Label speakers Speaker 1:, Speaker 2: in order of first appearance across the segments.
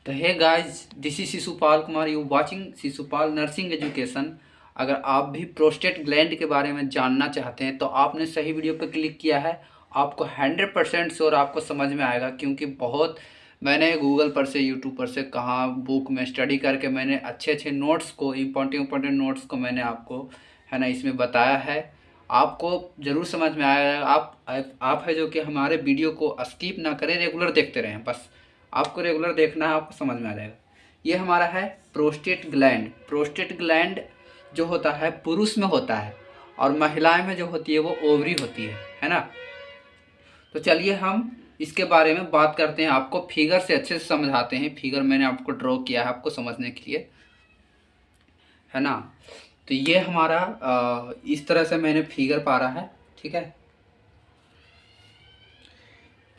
Speaker 1: तो hey guys, this is Shishupal Kumar, you watching Shishupal nursing education. अगर आप भी प्रोस्टेट ग्लैंड के बारे में जानना चाहते हैं तो आपने सही वीडियो पर क्लिक किया है। आपको 100% श्योर आपको समझ में आएगा, क्योंकि बहुत मैंने गूगल पर से, यूट्यूब पर से, कहाँ बुक में स्टडी करके मैंने अच्छे अच्छे नोट्स को, इम्पोर्टेंट नोट्स को मैंने आपको है ना इसमें बताया है। आपको ज़रूर समझ में आएगा। आप है जो कि हमारे वीडियो को स्किप ना करें, रेगुलर देखते रहें। बस आपको रेगुलर देखना है, आपको समझ में आ जाएगा। ये हमारा है प्रोस्टेट ग्लैंड। प्रोस्टेट ग्लैंड जो होता है पुरुष में होता है, और महिलाएं में जो होती है वो ओवरी होती है ना। तो चलिए हम इसके बारे में बात करते हैं, आपको फिगर से अच्छे से समझाते हैं। फिगर मैंने आपको ड्रॉ किया है आपको समझने के लिए, है ना। तो ये हमारा इस तरह से मैंने फिगर पारा है, ठीक है,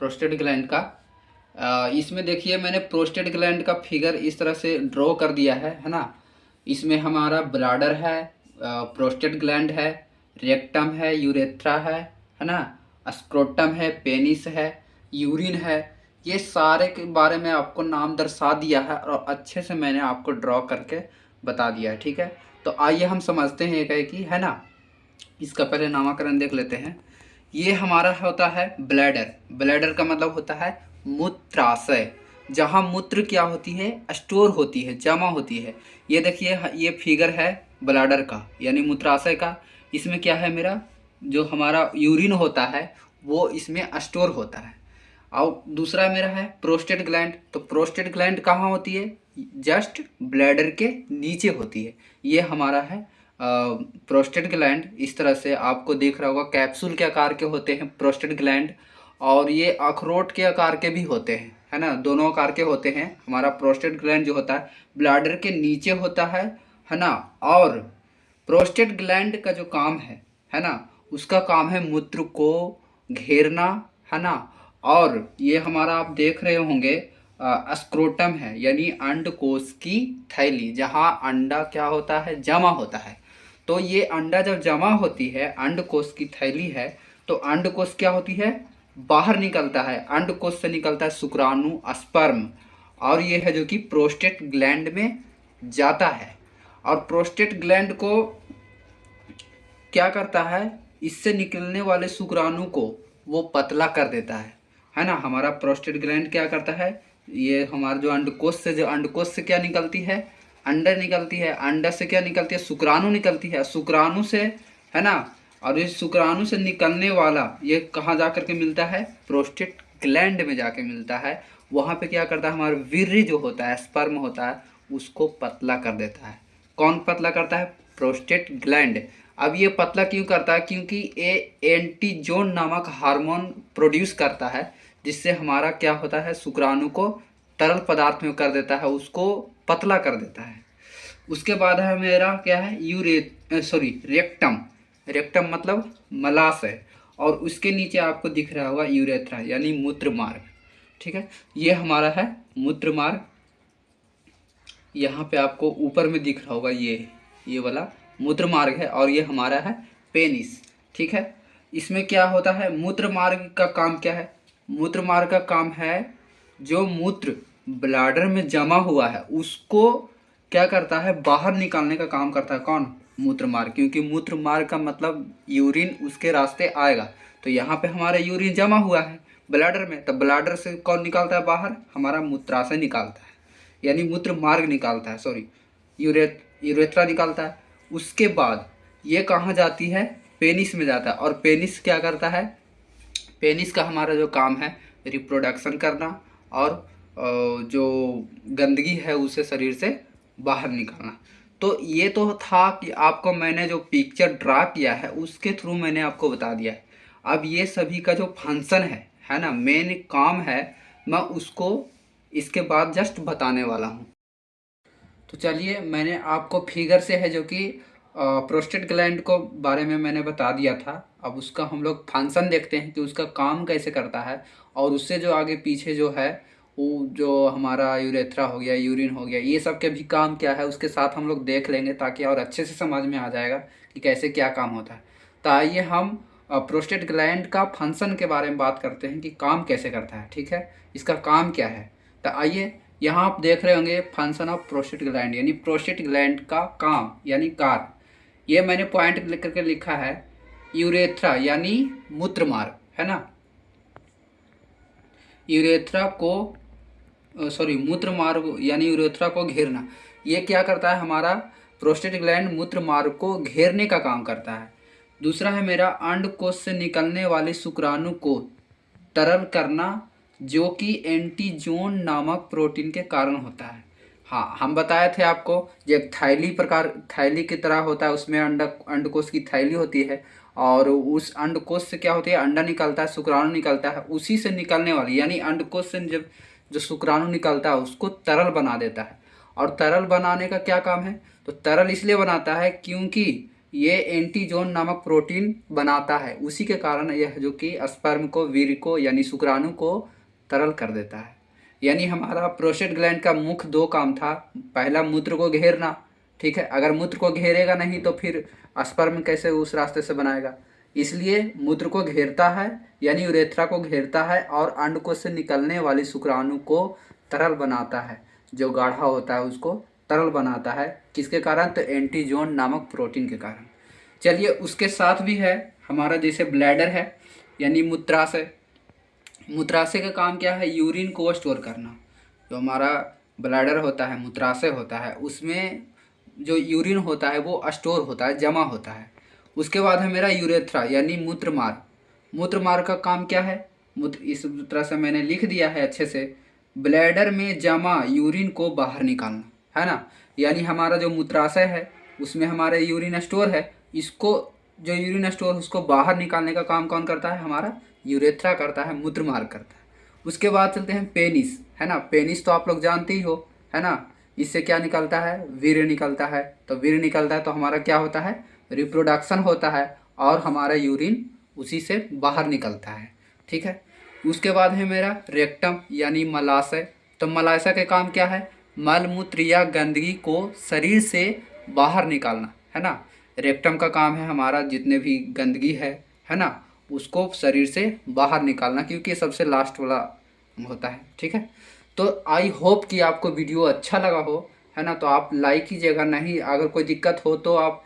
Speaker 1: प्रोस्टेट ग्लैंड का। इसमें देखिए मैंने प्रोस्टेट ग्लैंड का फिगर इस तरह से ड्रॉ कर दिया है ना। इसमें हमारा ब्लाडर है, प्रोस्टेट ग्लैंड है, रेक्टम है, यूरेथ्रा है ना, स्क्रोटम है, पेनिस है, यूरिन है। ये सारे के बारे में आपको नाम दर्शा दिया है और अच्छे से मैंने आपको ड्रॉ करके बता दिया है, ठीक है। तो आइए हम समझते हैं एक एक ही, है ना। इसका पहले नामकरण देख लेते हैं। ये हमारा होता है ब्लैडर। ब्लैडर का मतलब होता है मूत्राशय, जहाँ मूत्र क्या होती है, स्टोर होती है, जमा होती है। ये देखिए ये फिगर है ब्लैडर का यानी मूत्राशय का। इसमें क्या है, मेरा जो हमारा यूरिन होता है वो इसमें स्टोर होता है। और दूसरा मेरा है प्रोस्टेट ग्लैंड। तो प्रोस्टेट ग्लैंड कहाँ होती है, जस्ट ब्लैडर के नीचे होती है। ये हमारा है प्रोस्टेट ग्लैंड। इस तरह से आपको दिख रहा होगा, कैप्सूल के आकार के होते हैं प्रोस्टेट ग्लैंड, और ये अखरोट के आकार के भी होते हैं, है ना, दोनों आकार के होते हैं। हमारा प्रोस्टेट ग्लैंड जो होता है ब्लैडर के नीचे होता है ना। और प्रोस्टेट ग्लैंड का जो काम है ना, उसका काम है मूत्र को घेरना, है ना। और ये हमारा आप देख रहे होंगे स्क्रोटम है, यानी अंडकोश की थैली, जहाँ अंडा क्या होता है, जमा होता है। तो ये अंडा जब जमा होती है, अंडकोश की थैली है, तो अंडकोश क्या होती है, बाहर निकलता है। अंडकोश से निकलता है शुक्राणु, स्पर्म, और ये है जो कि प्रोस्टेट ग्लैंड में जाता है। और प्रोस्टेट ग्लैंड को क्या करता है, इससे निकलने वाले शुक्राणु को वो पतला कर देता है ना। हमारा प्रोस्टेट ग्लैंड क्या करता है, ये हमारा जो अंडकोश से क्या निकलती है, अंडा निकलती है। अंडा से क्या निकलती है, शुक्राणु निकलती है। शुक्राणु से, है ना, और इस शुक्राणु से निकलने वाला ये कहाँ जा कर के मिलता है, प्रोस्टेट ग्लैंड में जाके मिलता है। वहाँ पे क्या करता है, हमारा वीर्य जो होता है, स्पर्म होता है, उसको पतला कर देता है। कौन पतला करता है, प्रोस्टेट ग्लैंड। अब ये पतला क्यों करता है, क्योंकि ये एंटीजोन नामक हार्मोन प्रोड्यूस करता है, जिससे हमारा क्या होता है, शुक्राणु को तरल पदार्थ में कर देता है, उसको पतला कर देता है। उसके बाद है मेरा क्या है, रेक्टम। रेक्टम मतलब मलाशय, और उसके नीचे आपको दिख रहा होगा यूरेथ्रा यानी मूत्र मार्ग, ठीक है। ये हमारा है मूत्र मार्ग। यहाँ पे आपको ऊपर में दिख रहा होगा ये वाला मूत्र मार्ग है, और ये हमारा है पेनिस, ठीक है। इसमें क्या होता है, मूत्र मार्ग का काम क्या है, मूत्र मार्ग का काम है जो मूत्र ब्लैडर में जमा हुआ है उसको क्या करता है, बाहर निकालने का काम करता है। कौन, मूत्र मार्ग, क्योंकि मूत्र मार्ग का मतलब यूरिन उसके रास्ते आएगा। तो यहाँ पे हमारा यूरिन जमा हुआ है ब्लैडर में, तब ब्लैडर से कौन निकालता है बाहर, हमारा मूत्राशय निकालता है, यानी मूत्र मार्ग निकालता है, यूरेथ्रा निकालता है। उसके बाद ये कहाँ जाती है, पेनिस में जाता है। और पेनिस क्या करता है, पेनिस का हमारा जो काम है रिप्रोडक्शन करना, और जो गंदगी है उसे शरीर से बाहर निकालना। तो ये तो था कि आपको मैंने जो पिक्चर ड्रा किया है उसके थ्रू मैंने आपको बता दिया है। अब ये सभी का जो फंक्शन है ना, मेन काम है, मैं उसको इसके बाद जस्ट बताने वाला हूँ। तो चलिए मैंने आपको फिगर से है जो कि प्रोस्टेट ग्लैंड को बारे में मैंने बता दिया था। अब उसका हम लोग फंक्शन देखते हैं कि उसका काम कैसे करता है, और उससे जो आगे पीछे जो है वो जो हमारा यूरेथ्रा हो गया, यूरिन हो गया, ये सब के भी काम क्या है उसके साथ हम लोग देख लेंगे, ताकि और अच्छे से समझ में आ जाएगा कि कैसे क्या काम होता है। तो आइए हम प्रोस्टेट ग्लैंड का फंक्शन के बारे में बात करते हैं कि काम कैसे करता है, ठीक है, इसका काम क्या है। तो आइए यहाँ आप देख रहे होंगे फंक्शन ऑफ प्रोस्टेट ग्लैंड यानी प्रोस्टेट ग्लैंड का काम यानी कार्य। ये मैंने पॉइंट लिख करके लिखा है यूरेथ्रा यानी मूत्र मार्ग, है ना। यूरेथ्रा को सॉरी मूत्र मार्ग यानी यूरेथ्रा को घेरना। ये क्या करता है, हमारा प्रोस्टेट ग्लैंड मूत्र मार्ग को घेरने का काम करता है। दूसरा है मेरा अंडकोश से निकलने वाले शुक्राणु को तरल करना, जो कि एंटीजोन नामक प्रोटीन के कारण होता है। हाँ, हम बताए थे आपको, जो एक थैली की तरह होता है, उसमें अंडकोश की थैली होती है और उस अंडकोश से क्या होती है, अंडा निकलता है, शुक्राणु निकलता है, उसी से निकलने वाली यानी अंडकोश से जब जो शुक्राणु निकलता है उसको तरल बना देता है। और तरल बनाने का क्या काम है, तो तरल इसलिए बनाता है क्योंकि ये एंटीजोन नामक प्रोटीन बनाता है, उसी के कारण यह जो कि स्पर्म को, वीर्य को यानी शुक्राणु को तरल कर देता है। यानी हमारा प्रोस्टेट ग्लैंड का मुख्य दो काम था, पहला मूत्र को घेरना, ठीक है। अगर मूत्र को घेरेगा नहीं तो फिर स्पर्म कैसे उस रास्ते से बनाएगा, इसलिए मूत्र को घेरता है यानी यूरेथ्रा को घेरता है और अंडकोश से निकलने वाली शुक्राणु को तरल बनाता है, जो गाढ़ा होता है उसको तरल बनाता है। किसके कारण, तो एंटीजोन नामक प्रोटीन के कारण। चलिए, उसके साथ भी है हमारा जैसे ब्लैडर है यानी मूत्राशय। मूत्राशय का काम क्या है, यूरिन को स्टोर करना। जो हमारा ब्लैडर होता है, मूत्राशय होता है, उसमें जो यूरिन होता है वो स्टोर होता है, जमा होता है। उसके बाद है मेरा यूरेथ्रा यानी मूत्र मार्ग। मूत्र मार्ग का काम क्या है, मूत्र इस तरह से मैंने लिख दिया है अच्छे से, ब्लैडर में जमा यूरिन को बाहर निकालना, है ना। यानी हमारा जो मूत्राशय है उसमें हमारा यूरिन स्टोर है, इसको जो यूरिन स्टोर उसको बाहर निकालने का काम कौन करता है, हमारा यूरेथ्रा करता है, मूत्र मार्ग करता है। उसके बाद चलते हैं पेनिस, है ना। पेनिस तो आप लोग जानते ही हो, है ना। इससे क्या निकलता है, वीर्य निकलता है। तो वीर्य निकलता है तो हमारा क्या होता है, रिप्रोडक्शन होता है और हमारा यूरिन उसी से बाहर निकलता है, ठीक है। उसके बाद है मेरा रेक्टम यानी मलाशय। तो मलाशय के काम क्या है, मल मूत्र या गंदगी को शरीर से बाहर निकालना, है ना। रेक्टम का काम है हमारा जितने भी गंदगी है ना, उसको शरीर से बाहर निकालना, क्योंकि ये सबसे लास्ट वाला होता है, ठीक है। तो आई होप कि आपको वीडियो अच्छा लगा हो, है ना। तो आप लाइक कीजिएगा, नहीं अगर कोई दिक्कत हो तो आप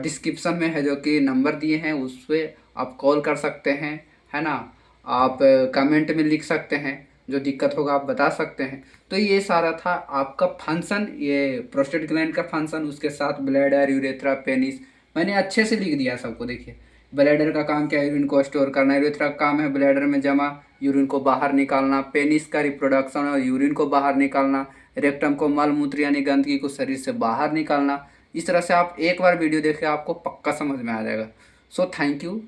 Speaker 1: डिस्क्रिप्शन में है जो कि नंबर दिए हैं उस पर आप कॉल कर सकते हैं, है ना। आप कमेंट में लिख सकते हैं, जो दिक्कत होगा आप बता सकते हैं। तो ये सारा था आपका फंक्शन, ये प्रोस्टेट ग्लैंड का फंक्शन, उसके साथ ब्लैडर, यूरेथ्रा, पेनिस मैंने अच्छे से लिख दिया सबको। देखिए, ब्लैडर का काम क्या है, यूरिन को स्टोर करना। यूरेथ्रा का काम है ब्लैडर में जमा यूरिन को बाहर निकालना। पेनिस का रिप्रोडक्शन और यूरिन को बाहर निकालना। रेक्टम को मल मूत्र यानी गंदगी को शरीर से बाहर निकालना। इस तरह से आप एक बार वीडियो देखें, आपको पक्का समझ में आ जाएगा। So thank you.